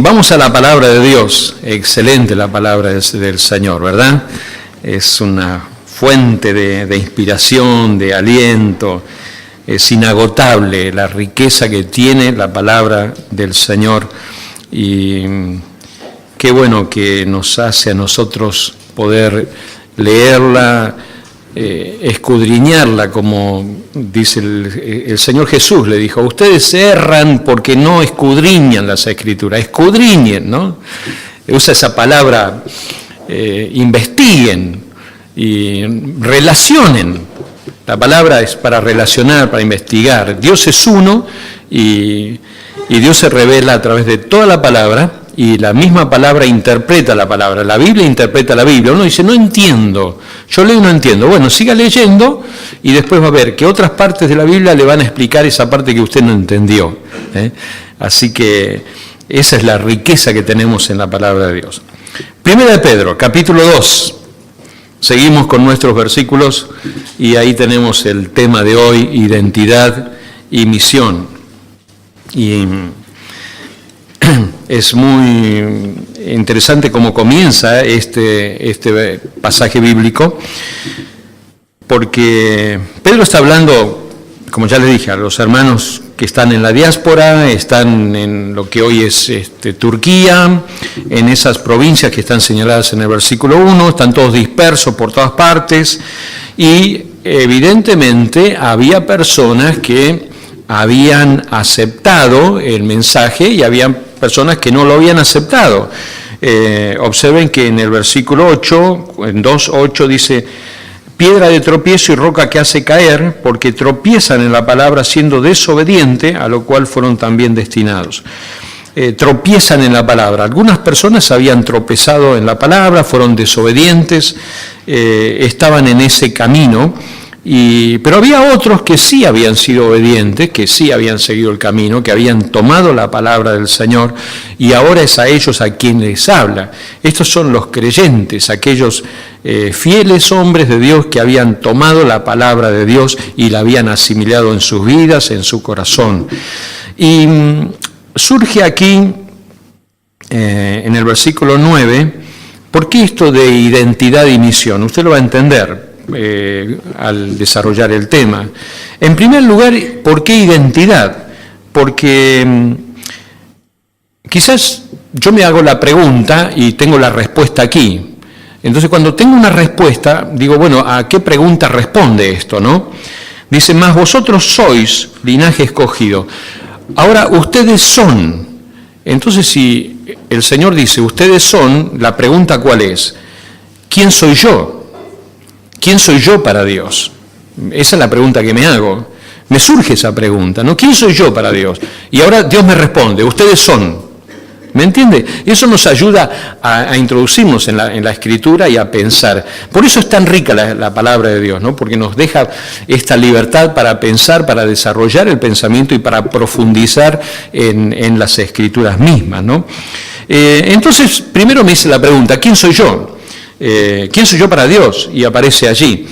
Bien, vamos a la palabra de Dios. Excelente la palabra del Señor, ¿verdad? Es una fuente de inspiración, de aliento. Es inagotable la riqueza que tiene la palabra del Señor. Y qué bueno que nos hace a nosotros poder leerla, escudriñarla, como dice el Señor Jesús, le dijo: ustedes erran porque no escudriñan las Escrituras, escudriñen, ¿no? Usa esa palabra, investiguen y relacionen. La palabra es para relacionar, para investigar. Dios es uno y Dios se revela a través de toda la palabra. Y la misma palabra interpreta la palabra. La Biblia interpreta la Biblia. Uno dice: no entiendo. Yo leo y no entiendo. Bueno, siga leyendo y después va a ver que otras partes de la Biblia le van a explicar esa parte que usted no entendió. Así que esa es la riqueza que tenemos en la palabra de Dios. Primera de Pedro, capítulo 2. Seguimos con nuestros versículos y ahí tenemos el tema de hoy: identidad y misión. Y es muy interesante cómo comienza este pasaje bíblico, porque Pedro está hablando, como ya le dije, a los hermanos que están en la diáspora, están en lo que hoy es Turquía, en esas provincias que están señaladas en el versículo 1, están todos dispersos por todas partes, y evidentemente había personas que habían aceptado el mensaje y habían personas que no lo habían aceptado. Observen que en el versículo 8, en 2:8 dice: piedra de tropiezo y roca que hace caer, porque tropiezan en la palabra siendo desobediente, a lo cual fueron también destinados. Tropiezan en la palabra. Algunas personas habían tropezado en la palabra, fueron desobedientes, estaban en ese camino. Pero había otros que sí habían sido obedientes, que sí habían seguido el camino, que habían tomado la palabra del Señor, y ahora es a ellos a quien les habla. Estos son los creyentes, aquellos fieles hombres de Dios que habían tomado la palabra de Dios y la habían asimilado en sus vidas, en su corazón. Y surge aquí, en el versículo 9, ¿por qué esto de identidad y misión? Usted lo va a entender al desarrollar el tema. En primer lugar, ¿por qué identidad? Porque quizás yo me hago la pregunta y tengo la respuesta aquí. Entonces, cuando tengo una respuesta, digo, bueno, ¿a qué pregunta responde esto, no? Dice: más vosotros sois linaje escogido. Ahora, ustedes son. Entonces, si el Señor dice, ustedes son, la pregunta ¿cuál es? ¿Quién soy yo? ¿Quién soy yo para Dios? Esa es la pregunta que me hago. Me surge esa pregunta, ¿no? ¿Quién soy yo para Dios? Y ahora Dios me responde: ustedes son. ¿Me entiende? Eso nos ayuda a introducirnos en la Escritura y a pensar. Por eso es tan rica la palabra de Dios, ¿no? Porque nos deja esta libertad para pensar, para desarrollar el pensamiento y para profundizar en las Escrituras mismas, ¿no? Entonces, primero me hice la pregunta: ¿quién soy yo? ¿Quién soy yo para Dios? Y aparece allí.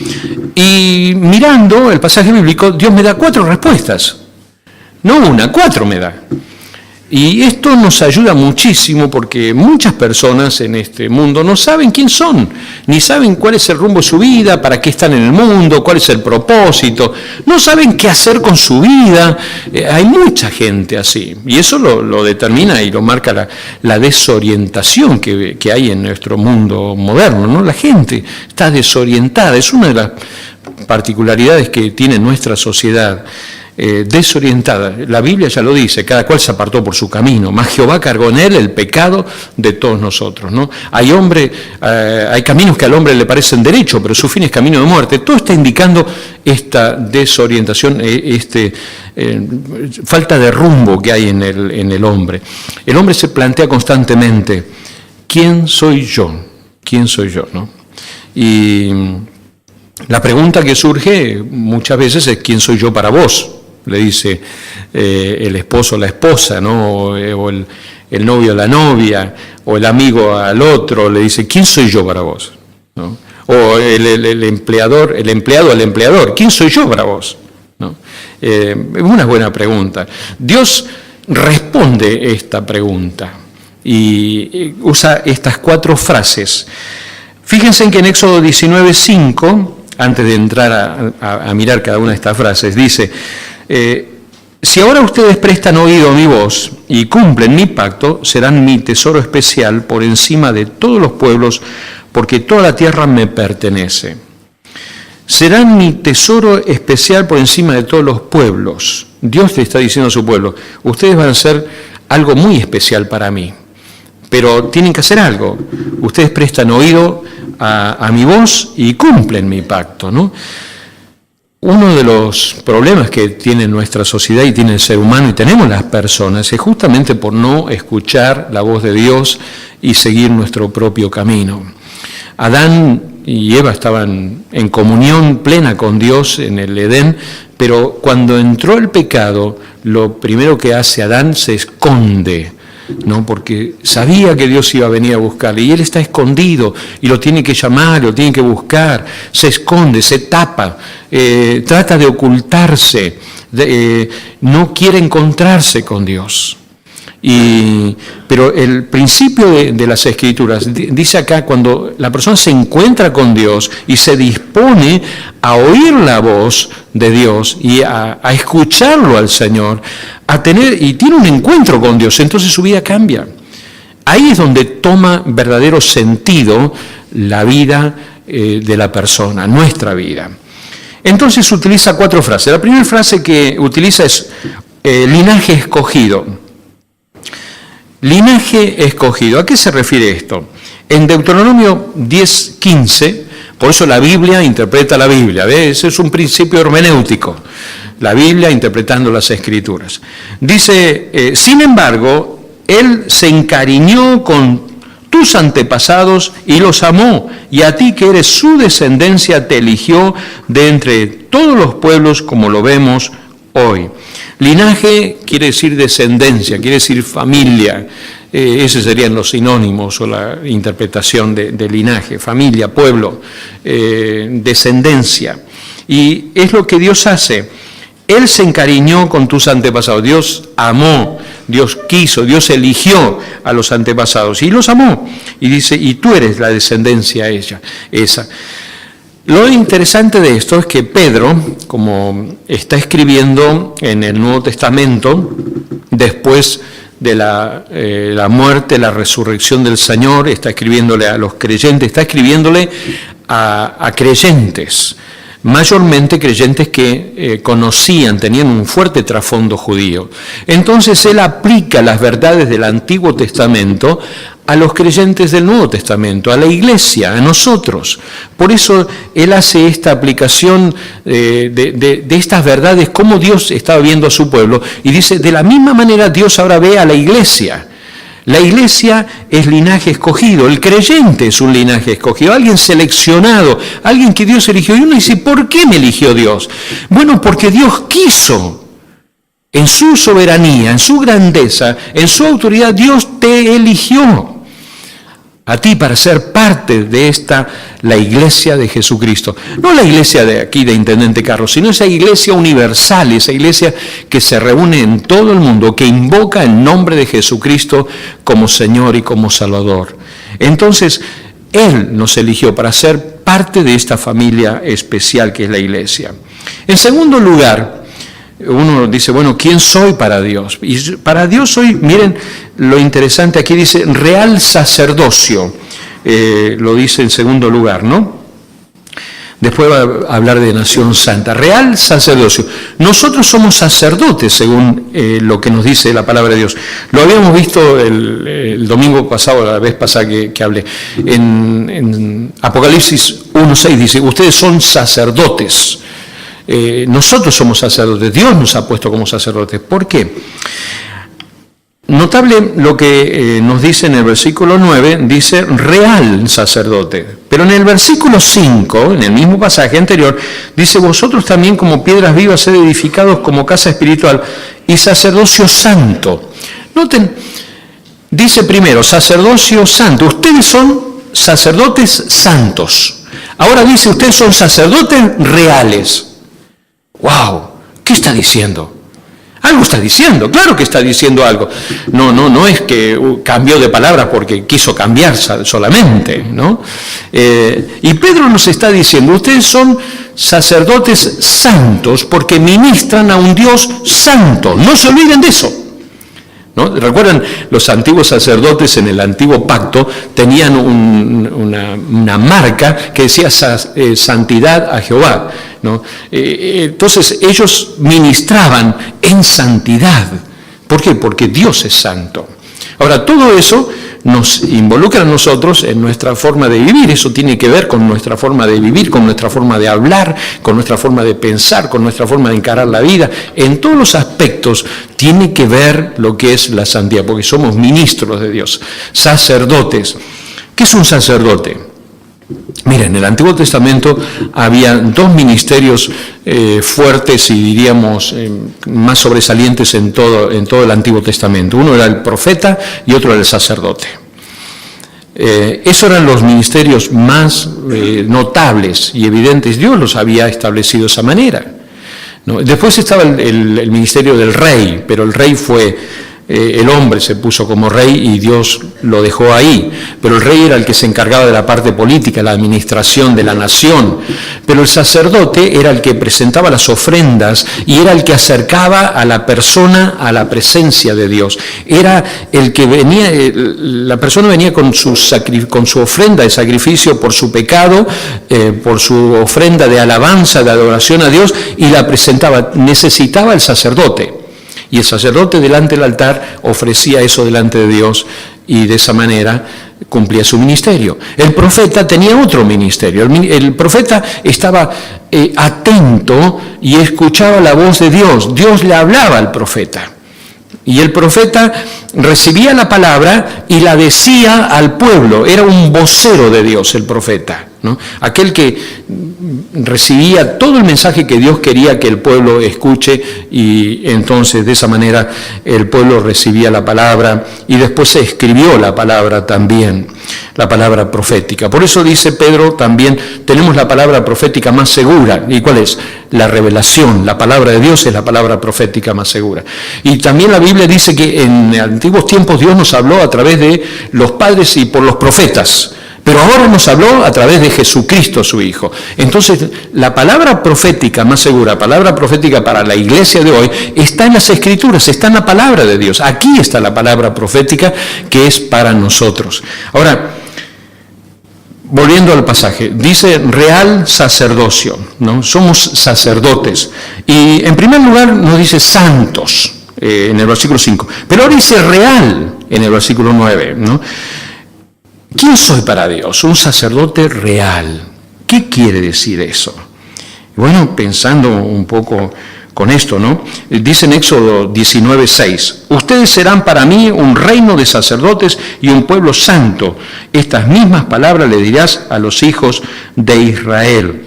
Y mirando el pasaje bíblico, Dios me da 4 respuestas. No una, 4 me da. Y esto nos ayuda muchísimo porque muchas personas en este mundo no saben quién son, ni saben cuál es el rumbo de su vida, para qué están en el mundo, cuál es el propósito, no saben qué hacer con su vida. Hay mucha gente así, y eso lo determina y lo marca la desorientación que hay en nuestro mundo moderno, ¿no? La gente está desorientada, es una de las particularidades que tiene nuestra sociedad. Desorientada. La Biblia ya lo dice: cada cual se apartó por su camino, mas Jehová cargó en él el pecado de todos nosotros, ¿no? Hay caminos que al hombre le parecen derechos, pero su fin es camino de muerte. Todo está indicando esta desorientación, falta de rumbo que hay en el hombre. El hombre se plantea constantemente: ¿quién soy yo? ¿Quién soy yo? ¿No? Y la pregunta que surge muchas veces es: ¿quién soy yo para vos? Le dice el esposo a la esposa, ¿no? O el novio a la novia, o el amigo al otro, le dice: ¿quién soy yo para vos? ¿No? O el empleado al empleador: ¿quién soy yo para vos? ¿No? Es una buena pregunta. Dios responde esta pregunta. y usa estas 4 frases. Fíjense en que en Éxodo 19:5, antes de entrar a mirar cada una de estas frases, dice, si ahora ustedes prestan oído a mi voz y cumplen mi pacto, serán mi tesoro especial por encima de todos los pueblos, porque toda la tierra me pertenece. Serán mi tesoro especial por encima de todos los pueblos. Dios le está diciendo a su pueblo, ustedes van a ser algo muy especial para mí, pero tienen que hacer algo. Ustedes prestan oído a mi voz y cumplen mi pacto, ¿no? Uno de los problemas que tiene nuestra sociedad y tiene el ser humano y tenemos las personas es justamente por no escuchar la voz de Dios y seguir nuestro propio camino. Adán y Eva estaban en comunión plena con Dios en el Edén, pero cuando entró el pecado, lo primero que hace Adán se esconde, ¿no? Porque sabía que Dios iba a venir a buscarle y él está escondido y lo tiene que llamar, lo tiene que buscar, se esconde, se tapa, trata de ocultarse, no quiere encontrarse con Dios. Pero el principio de las Escrituras dice acá, cuando la persona se encuentra con Dios y se dispone a oír la voz de Dios y a escucharlo al Señor, y tiene un encuentro con Dios, entonces su vida cambia. Ahí es donde toma verdadero sentido la vida de la persona, nuestra vida. Entonces utiliza 4 frases. La primera frase que utiliza es linaje escogido. Linaje escogido. ¿A qué se refiere esto? En Deuteronomio 10:15, por eso la Biblia interpreta la Biblia, ¿ves? Ese es un principio hermenéutico, la Biblia interpretando las Escrituras. Dice, sin embargo, Él se encariñó con tus antepasados y los amó, y a ti que eres su descendencia te eligió de entre todos los pueblos como lo vemos hoy. Linaje quiere decir descendencia, quiere decir familia. Esos serían los sinónimos o la interpretación de linaje, familia, pueblo, descendencia. Y es lo que Dios hace. Él se encariñó con tus antepasados. Dios amó, Dios quiso, Dios eligió a los antepasados y los amó. Y dice, y tú eres la descendencia esa. Lo interesante de esto es que Pedro, como está escribiendo en el Nuevo Testamento, después de la muerte, la resurrección del Señor, está escribiéndole a los creyentes, está escribiéndole a creyentes, mayormente creyentes que conocían, tenían un fuerte trasfondo judío. Entonces él aplica las verdades del Antiguo Testamento a los creyentes del Nuevo Testamento, a la iglesia, a nosotros. Por eso él hace esta aplicación de estas verdades, cómo Dios estaba viendo a su pueblo, y dice, de la misma manera Dios ahora ve a la iglesia. La iglesia es linaje escogido, el creyente es un linaje escogido, alguien seleccionado, alguien que Dios eligió. Y uno dice, ¿por qué me eligió Dios? Bueno, porque Dios quiso. En su soberanía, en su grandeza, en su autoridad, Dios te eligió a ti para ser parte de la iglesia de Jesucristo. No la iglesia de aquí de Intendente Carlos, sino esa iglesia universal, esa iglesia que se reúne en todo el mundo, que invoca el nombre de Jesucristo como Señor y como Salvador. Entonces, Él nos eligió para ser parte de esta familia especial que es la iglesia. En segundo lugar, uno dice, bueno, ¿quién soy para Dios? Y para Dios soy, miren, lo interesante aquí dice, real sacerdocio, lo dice en segundo lugar, ¿no? Después va a hablar de nación santa, real sacerdocio. Nosotros somos sacerdotes, según lo que nos dice la palabra de Dios. Lo habíamos visto el domingo pasado, la vez pasada que hablé. En Apocalipsis 1:6 dice, ustedes son sacerdotes. Nosotros somos sacerdotes, Dios nos ha puesto como sacerdotes. ¿Por qué? Notable lo que nos dice en el versículo 9, dice real sacerdote. Pero en el versículo 5, en el mismo pasaje anterior, dice, vosotros también como piedras vivas sed edificados como casa espiritual y sacerdocio santo. Noten, dice primero, sacerdocio santo. Ustedes son sacerdotes santos. Ahora dice, ustedes son sacerdotes reales. ¡Wow! ¿Qué está diciendo? Algo está diciendo, claro que está diciendo algo. No es que cambió de palabra porque quiso cambiar solamente, ¿no? Y Pedro nos está diciendo, ustedes son sacerdotes santos porque ministran a un Dios santo. No se olviden de eso, ¿no? ¿Recuerdan? Los antiguos sacerdotes en el antiguo pacto tenían una marca que decía santidad a Jehová, ¿no? Entonces ellos ministraban en santidad. ¿Por qué? Porque Dios es santo. Ahora, todo eso nos involucra a nosotros en nuestra forma de vivir. Eso tiene que ver con nuestra forma de vivir, con nuestra forma de hablar, con nuestra forma de pensar, con nuestra forma de encarar la vida. En todos los aspectos tiene que ver lo que es la santidad, porque somos ministros de Dios, sacerdotes. ¿Qué es un sacerdote? Mira, en el Antiguo Testamento había dos ministerios fuertes y diríamos más sobresalientes en todo el Antiguo Testamento. Uno era el profeta y otro era el sacerdote. Esos eran los ministerios más notables y evidentes. Dios los había establecido de esa manera, ¿no? Después estaba el ministerio del rey, pero el rey el hombre se puso como rey y Dios lo dejó ahí, pero el rey era el que se encargaba de la parte política, la administración de la nación, pero el sacerdote era el que presentaba las ofrendas y era el que acercaba a la persona a la presencia de Dios, era el que venía, la persona venía con su ofrenda de sacrificio por su pecado, por su ofrenda de alabanza, de adoración a Dios, y la presentaba, necesitaba el sacerdote. Y el sacerdote delante del altar ofrecía eso delante de Dios y de esa manera cumplía su ministerio. El profeta tenía otro ministerio. El profeta estaba atento y escuchaba la voz de Dios. Dios le hablaba al profeta. Y el profeta recibía la palabra y la decía al pueblo. Era un vocero de Dios el profeta, ¿no? Aquel que recibía todo el mensaje que Dios quería que el pueblo escuche, y entonces de esa manera el pueblo recibía la palabra y después se escribió la palabra también, la palabra profética. Por eso dice Pedro también, tenemos la palabra profética más segura. ¿Y cuál es? La revelación. La palabra de Dios es la palabra profética más segura. Y también la Biblia dice que en antiguos tiempos Dios nos habló a través de los padres y por los profetas, pero ahora nos habló a través de Jesucristo, su Hijo. Entonces, la palabra profética más segura, palabra profética para la iglesia de hoy, está en las Escrituras, está en la palabra de Dios. Aquí está la palabra profética que es para nosotros. Ahora, volviendo al pasaje, dice real sacerdocio, ¿no? Somos sacerdotes. Y en primer lugar nos dice santos, en el versículo 5. Pero ahora dice real, en el versículo 9, ¿no? ¿Quién soy para Dios? Un sacerdote real. ¿Qué quiere decir eso? Bueno, pensando un poco con esto, ¿no? Dice en Éxodo 19:6, ustedes serán para mí un reino de sacerdotes y un pueblo santo. Estas mismas palabras le dirás a los hijos de Israel.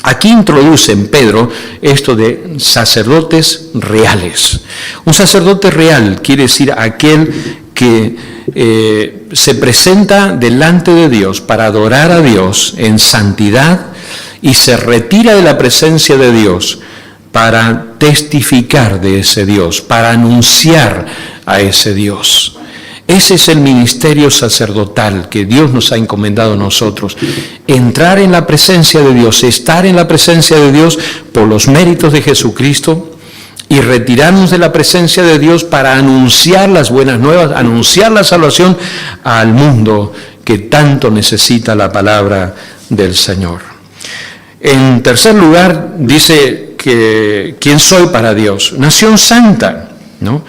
Aquí introduce en Pedro esto de sacerdotes reales. Un sacerdote real quiere decir aquel que se presenta delante de Dios para adorar a Dios en santidad y se retira de la presencia de Dios para testificar de ese Dios, para anunciar a ese Dios. Ese es el ministerio sacerdotal que Dios nos ha encomendado a nosotros. Entrar en la presencia de Dios, estar en la presencia de Dios por los méritos de Jesucristo y retirarnos de la presencia de Dios para anunciar las buenas nuevas, anunciar la salvación al mundo que tanto necesita la palabra del Señor. En tercer lugar, dice que ¿quién soy para Dios? Nación santa, ¿no?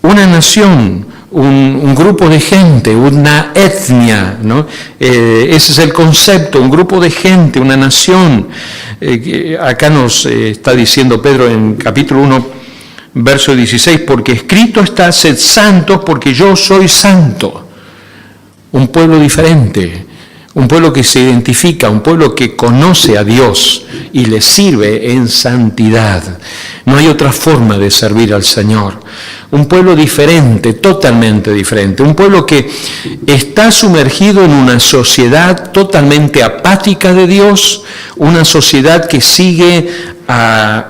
Una nación, un grupo de gente, una etnia, ¿no? Ese es el concepto, un grupo de gente, una nación. Acá nos está diciendo Pedro en capítulo 1, verso 16, porque escrito está, sed santos porque yo soy santo. Un pueblo diferente, un pueblo que se identifica, un pueblo que conoce a Dios y le sirve en santidad. No hay otra forma de servir al Señor. Un pueblo diferente, totalmente diferente. Un pueblo que está sumergido en una sociedad totalmente apática de Dios, una sociedad que sigue a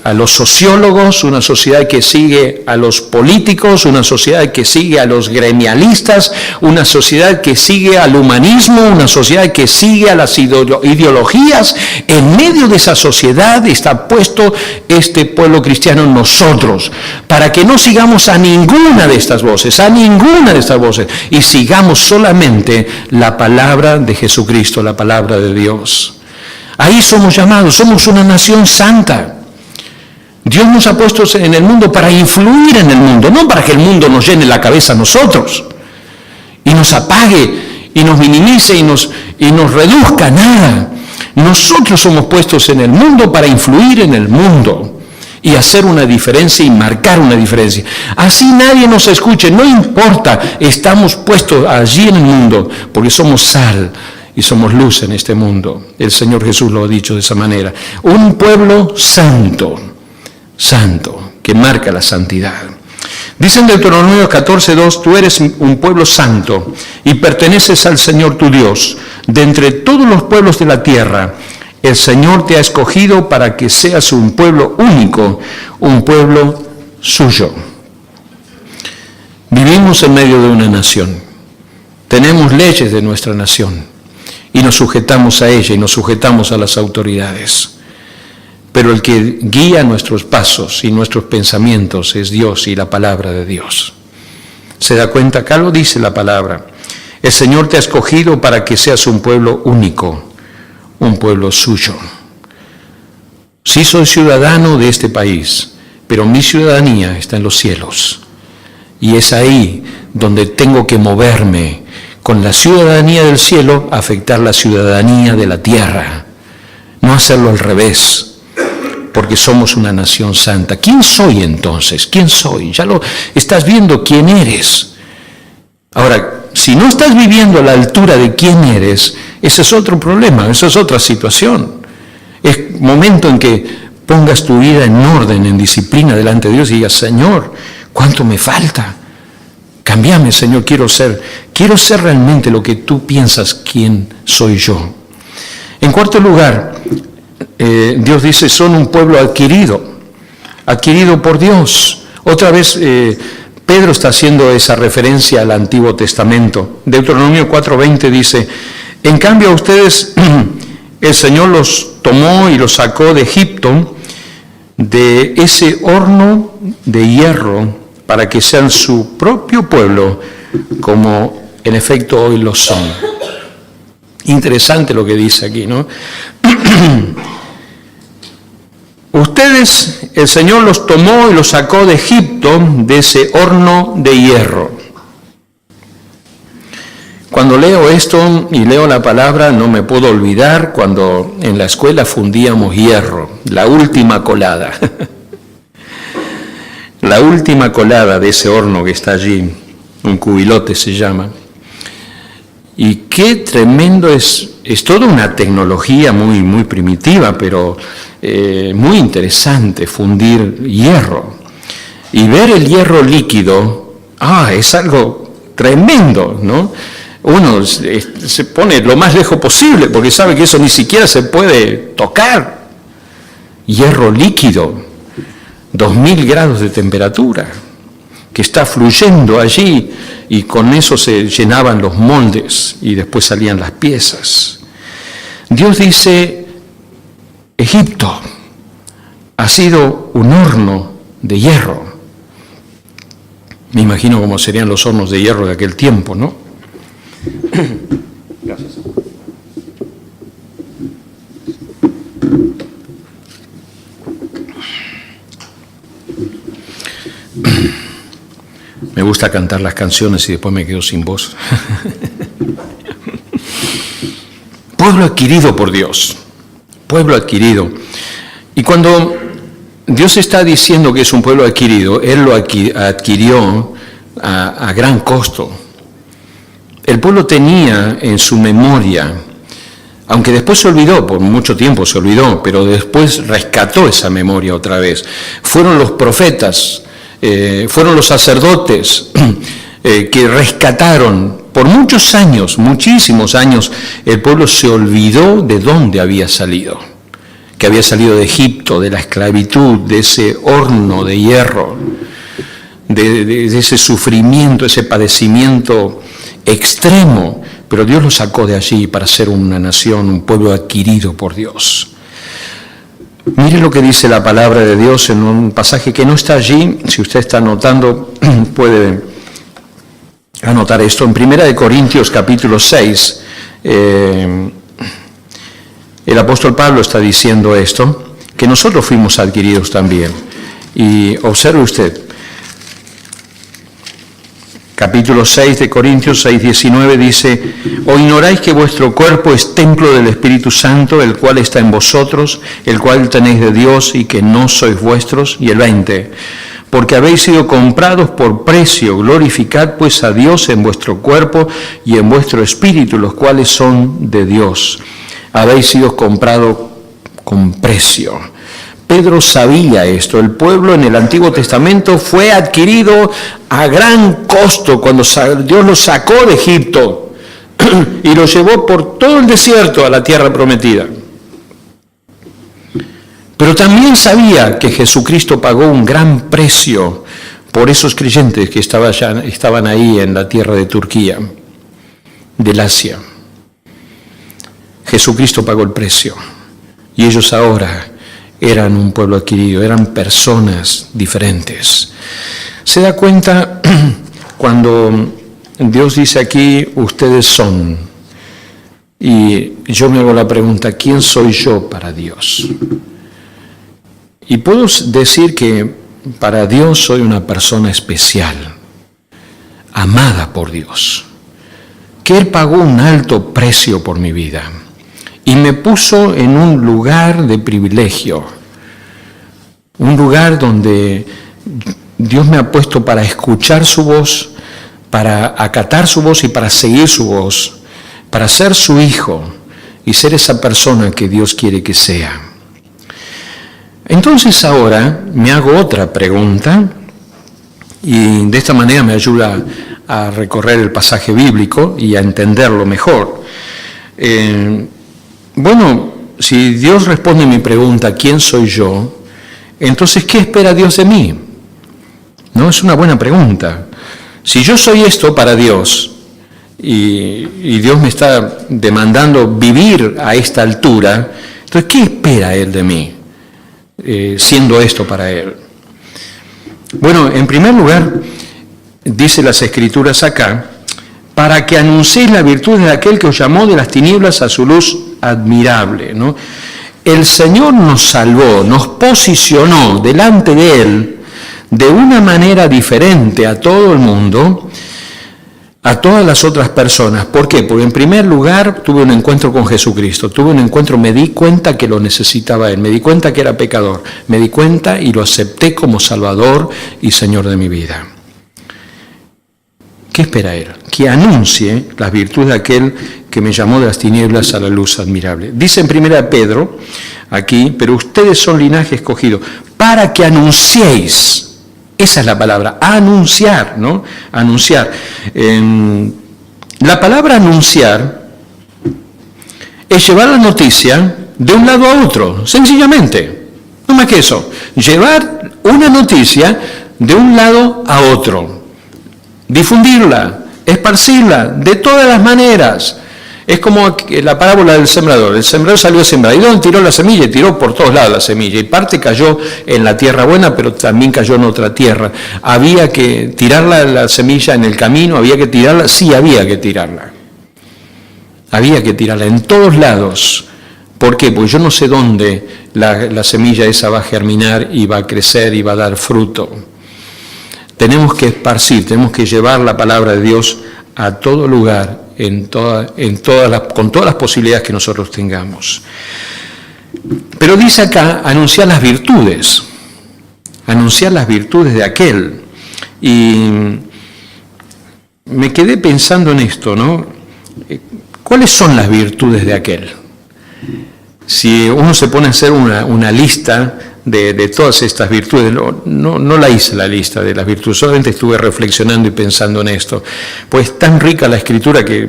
a los sociólogos, una sociedad que sigue a los políticos, una sociedad que sigue a los gremialistas, una sociedad que sigue al humanismo, una sociedad que sigue a las ideologías. En medio de esa sociedad está puesto este pueblo cristiano, nosotros, para que no sigamos a ninguna de estas voces, y sigamos solamente la palabra de Jesucristo, la palabra de Dios. Ahí somos llamados, somos una nación santa. Dios nos ha puesto en el mundo para influir en el mundo, no para que el mundo nos llene la cabeza a nosotros y nos apague y nos minimice y nos reduzca, nada. Nosotros somos puestos en el mundo para influir en el mundo y hacer una diferencia y marcar una diferencia. Así nadie nos escuche, no importa, estamos puestos allí en el mundo porque somos sal y somos luz en este mundo. El Señor Jesús lo ha dicho de esa manera. Un pueblo santo, que marca la santidad. Dice en Deuteronomio 14:2, tú eres un pueblo santo y perteneces al Señor tu Dios. De entre todos los pueblos de la tierra, el Señor te ha escogido para que seas un pueblo único, un pueblo suyo. Vivimos en medio de una nación. Tenemos leyes de nuestra nación y nos sujetamos a ella y nos sujetamos a las autoridades. Pero el que guía nuestros pasos y nuestros pensamientos es Dios y la palabra de Dios. ¿Se da cuenta? Acá lo dice la palabra. El Señor te ha escogido para que seas un pueblo único, un pueblo suyo. Sí soy ciudadano de este país, pero mi ciudadanía está en los cielos. Y es ahí donde tengo que moverme con la ciudadanía del cielo, afectar la ciudadanía de la tierra. No hacerlo al revés. Porque somos una nación santa. ¿Quién soy entonces? ¿Quién soy? Ya lo estás viendo quién eres. Ahora, si no estás viviendo a la altura de quién eres, ese es otro problema, esa es otra situación. Es momento en que pongas tu vida en orden, en disciplina delante de Dios y digas, Señor, ¿cuánto me falta? Cámbiame, Señor, quiero ser realmente lo que tú piensas quién soy yo. En cuarto lugar, Dios dice, son un pueblo adquirido por Dios. Otra vez Pedro está haciendo esa referencia al Antiguo Testamento. Deuteronomio 4:20 dice, en cambio a ustedes el Señor los tomó y los sacó de Egipto, de ese horno de hierro, para que sean su propio pueblo, como en efecto hoy lo son. Interesante lo que dice aquí, ¿no? Ustedes, el Señor los tomó y los sacó de Egipto, de ese horno de hierro. Cuando leo esto y leo la palabra, no me puedo olvidar cuando en la escuela fundíamos hierro, la última colada. La última colada de ese horno que está allí, un cubilote se llama. Y qué tremendo es toda una tecnología muy, muy primitiva, pero muy interesante, fundir hierro. Y ver el hierro líquido, es algo tremendo, ¿no? Uno se pone lo más lejos posible, porque sabe que eso ni siquiera se puede tocar. Hierro líquido, 2000 grados de temperatura, que está fluyendo allí, y con eso se llenaban los moldes y después salían las piezas. Dios dice, Egipto ha sido un horno de hierro. Me imagino cómo serían los hornos de hierro de aquel tiempo, ¿no? Gracias. Me gusta cantar las canciones y después me quedo sin voz. Pueblo adquirido por Dios, pueblo adquirido. Y cuando Dios está diciendo que es un pueblo adquirido, Él lo adquirió a gran costo. El pueblo tenía en su memoria, aunque después se olvidó, por mucho tiempo se olvidó, pero después rescató esa memoria otra vez. Fueron los profetas, fueron los sacerdotes que rescataron. Por muchos años, muchísimos años, el pueblo se olvidó de dónde había salido. que había salido de Egipto, de la esclavitud, de ese horno de hierro, de ese sufrimiento, ese padecimiento extremo, pero Dios los sacó de allí para ser una nación, un pueblo adquirido por Dios. Mire lo que dice la palabra de Dios en un pasaje que no está allí. Si usted está anotando, puede anotar esto. En 1 Corintios capítulo 6, el apóstol Pablo está diciendo esto, que nosotros fuimos adquiridos también. Y observe usted, capítulo 6 de Corintios 6:19 dice: ¿O ignoráis que vuestro cuerpo es templo del Espíritu Santo, el cual está en vosotros, el cual tenéis de Dios y que no sois vuestros? Y el 20: porque habéis sido comprados por precio, glorificad pues a Dios en vuestro cuerpo y en vuestro espíritu, los cuales son de Dios. Habéis sido comprados con precio. Pedro sabía esto. El pueblo en el Antiguo Testamento fue adquirido a gran costo cuando Dios los sacó de Egipto y los llevó por todo el desierto a la tierra prometida. Pero también sabía que Jesucristo pagó un gran precio por esos creyentes que estaban ahí en la tierra de Turquía, del Asia. Jesucristo pagó el precio y ellos ahora eran un pueblo adquirido, eran personas diferentes. Se da cuenta cuando Dios dice aquí, ustedes son. Y yo me hago la pregunta, ¿quién soy yo para Dios? Y puedo decir que para Dios soy una persona especial, amada por Dios, que Él pagó un alto precio por mi vida. Y me puso en un lugar de privilegio, un lugar donde Dios me ha puesto para escuchar su voz, para acatar su voz y para seguir su voz, para ser su hijo y ser esa persona que Dios quiere que sea. Entonces ahora me hago otra pregunta y de esta manera me ayuda a recorrer el pasaje bíblico y a entenderlo mejor. Bueno, si Dios responde mi pregunta, ¿quién soy yo? Entonces, ¿qué espera Dios de mí? No, es una buena pregunta. Si yo soy esto para Dios y Dios me está demandando vivir a esta altura, entonces, ¿qué espera Él de mí, siendo esto para Él? Bueno, en primer lugar, dice las Escrituras acá, para que anunciéis la virtud de aquel que os llamó de las tinieblas a su luz admirable, ¿no? El Señor nos salvó, nos posicionó delante de Él de una manera diferente a todo el mundo, a todas las otras personas. ¿Por qué? Porque en primer lugar tuve un encuentro con Jesucristo, me di cuenta que lo necesitaba Él, me di cuenta que era pecador, me di cuenta y lo acepté como Salvador y Señor de mi vida. ¿Qué espera Él? Que anuncie las virtudes de aquel que me llamó de las tinieblas a la luz admirable. Dice en 1 Pedro, aquí, pero ustedes son linaje escogido, para que anunciéis. Esa es la palabra, anunciar, ¿no? Anunciar. La palabra anunciar es llevar la noticia de un lado a otro, sencillamente. No más que eso. Llevar una noticia de un lado a otro. Difundirla, esparcirla de todas las maneras. Es como la parábola del sembrador. El sembrador salió a sembrar. ¿Y dónde tiró la semilla? Y tiró por todos lados la semilla. Y parte cayó en la tierra buena, pero también cayó en otra tierra. ¿Había que tirarla la semilla en el camino? ¿Había que tirarla? Sí, había que tirarla. Había que tirarla en todos lados. ¿Por qué? Porque yo no sé dónde la semilla esa va a germinar y va a crecer y va a dar fruto. Tenemos que esparcir, tenemos que llevar la palabra de Dios a todo lugar, con todas las posibilidades que nosotros tengamos. Pero dice acá, anunciar las virtudes de aquel. Y me quedé pensando en esto, ¿no? ¿Cuáles son las virtudes de aquel? Si uno se pone a hacer una lista de todas estas virtudes, no la hice la lista de las virtudes, solamente estuve reflexionando y pensando en esto, pues tan rica la Escritura que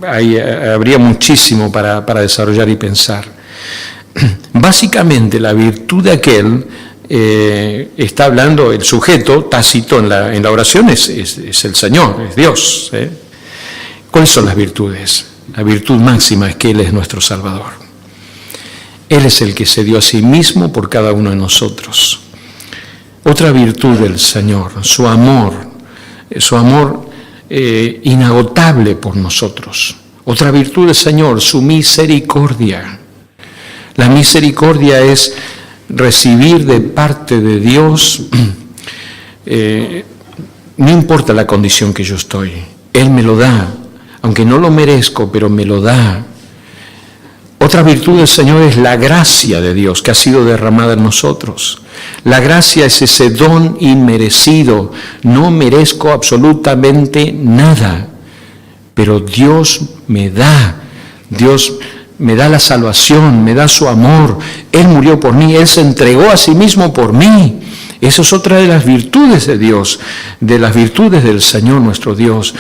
habría muchísimo para desarrollar y pensar. Básicamente la virtud de aquel, está hablando el sujeto tácito en la oración, es el Señor, es Dios. ¿Cuáles son las virtudes? La virtud máxima es que Él es nuestro Salvador. Él es el que se dio a sí mismo por cada uno de nosotros. Otra virtud del Señor, su amor inagotable por nosotros. Otra virtud del Señor, su misericordia. La misericordia es recibir de parte de Dios, no importa la condición que yo estoy, Él me lo da, aunque no lo merezco, pero me lo da. Otra virtud del Señor es la gracia de Dios que ha sido derramada en nosotros. La gracia es ese don inmerecido. No merezco absolutamente nada, pero Dios me da la salvación, me da su amor. Él murió por mí, Él se entregó a sí mismo por mí. Esa es otra de las virtudes de Dios, de las virtudes del Señor nuestro Dios.